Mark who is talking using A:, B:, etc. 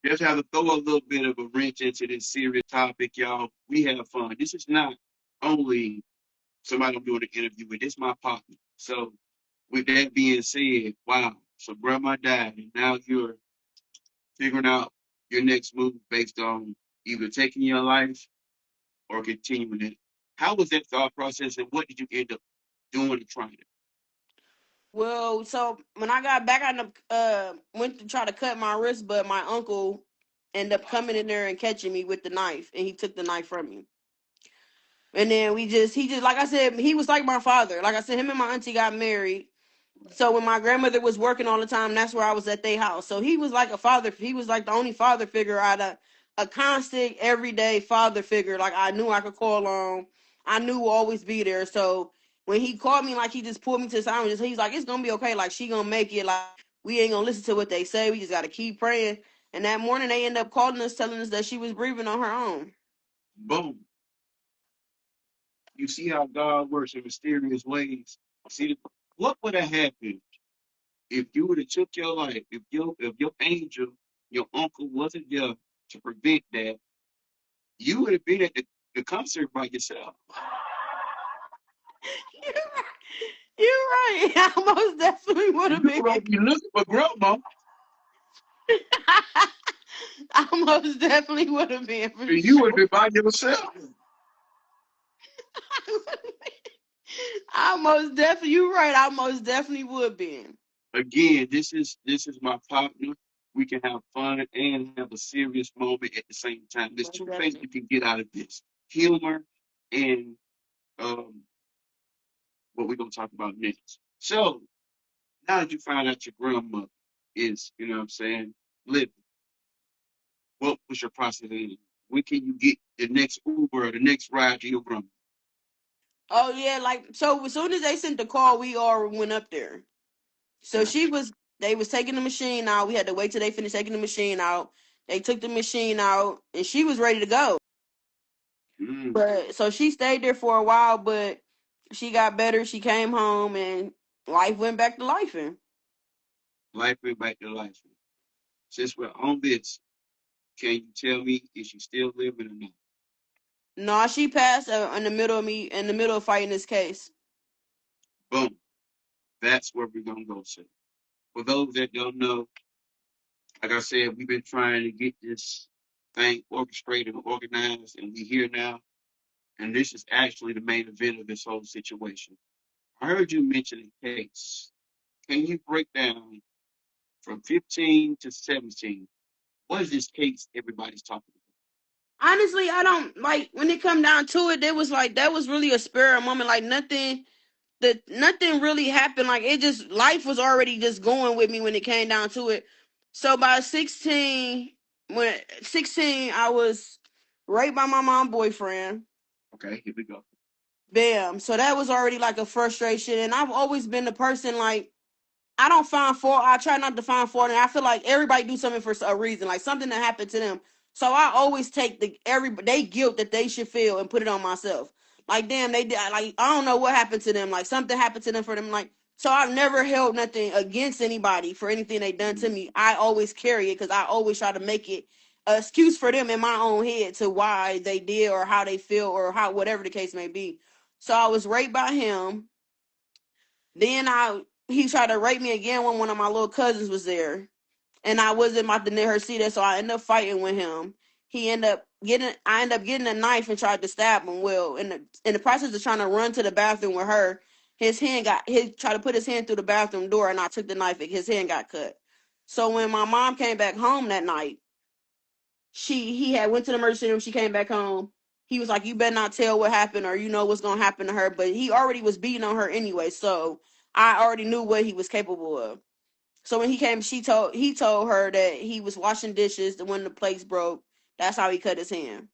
A: Just have to throw a little bit of a wrench into this serious topic, y'all. We have fun. This is not only somebody I'm doing an interview with. This is my partner. So, with that being said, wow. So, grandma died, and now you're figuring out your next move based on either taking your life or continuing it. How was that thought process, and what did you end up doing and trying it?
B: Well, so when I got back, went to try to cut my wrist, but my uncle ended up coming in there and catching me with the knife, and he took the knife from me. And then he just, like I said, he was like my father. Like I said, him and my auntie got married. So when my grandmother was working all the time, that's where I was at their house. So he was like a father. He was like the only father figure out of a constant, everyday father figure. Like I knew I could call on. I knew would always be there. So when he called me, like he just pulled me to the side and he's like, "It's gonna be okay. Like she gonna make it. Like we ain't gonna listen to what they say. We just gotta keep praying." And that morning they ended up calling us, telling us that she was breathing on her own.
A: Boom. You see how God works in mysterious ways. See, what would have happened if you would have took your life? If your angel, your uncle wasn't there to prevent that, you would have been at the concert by yourself.
B: You're right. I most definitely would have
A: You
B: been.
A: won't be looking for grandma.
B: I most definitely would have been for
A: And you would
B: sure.
A: be by yourself.
B: I most definitely. You're right. I most definitely would be.
A: Again, this is my partner. We can have fun and have a serious moment at the same time. There's
B: Most
A: two things
B: definitely.
A: you can get out of this: humor and um, what we're gonna talk about next. So now that you find out your grandmother is, you know what I'm saying, living, what was your process in? When can you get the next Uber or the next ride to your grandma?
B: Oh yeah, like so. As soon as they sent the call, we all went up there. So
A: Gotcha.
B: she was. They was taking the machine out. We had to wait till they finished taking the machine out. They took the machine out, and she was ready to go.
A: Mm.
B: But so she stayed there for a while, but she got better. She came home, and life went back to life. And
A: Life went back to life. Since we're on this, can you tell me is she still living or not?
B: no, she passed in the middle of fighting this case.
A: Boom. That's where we're gonna go to. For those that don't know, like I said, we've been trying to get this thing orchestrated and organized, and we're here now. And this is actually the main event of this whole situation. I heard you mention a case. Can you break down from 15 to 17? What is this case everybody's talking
B: Honestly, I don't like when it come down to it. It was like that was really a spur of a moment. Like nothing really happened. Like it just life was already just going with me when it came down to it. So by 16, when 16, I was raped by my mom boyfriend.
A: about? Okay, here we go.
B: Bam. So that was already like a frustration. And I've always been the person like I don't find fault. I try not to find fault, and I feel like everybody do something for a reason, like something that happened to them. So I always take they guilt that they should feel and put it on myself. Like damn, they did. Like I don't know what happened to them. Like something happened to them for them. Like so, I've never held nothing against anybody for anything they done to
A: Mm,
B: me. I always carry it because I always try to make it an excuse for them in my own head to why they did or how they feel or how whatever the case may be. So I was raped by him. Then he tried to rape me again when one of my little cousins was there, and I wasn't about to let her see that, so I ended up fighting with him. I ended up getting a knife and tried to stab him. Well, in the process of trying to run to the bathroom with her, he tried to put his hand through the bathroom door, and I took the knife. His hand got cut. So when my mom came back home that night, he had went to the emergency room. She came back home. He was like, "You better not tell what happened, or you know what's gonna happen to her." But he already was beating on her anyway, so I already knew what he was capable of. So when he came, he told her that he was washing dishes when the plates broke. That's how he cut his hand.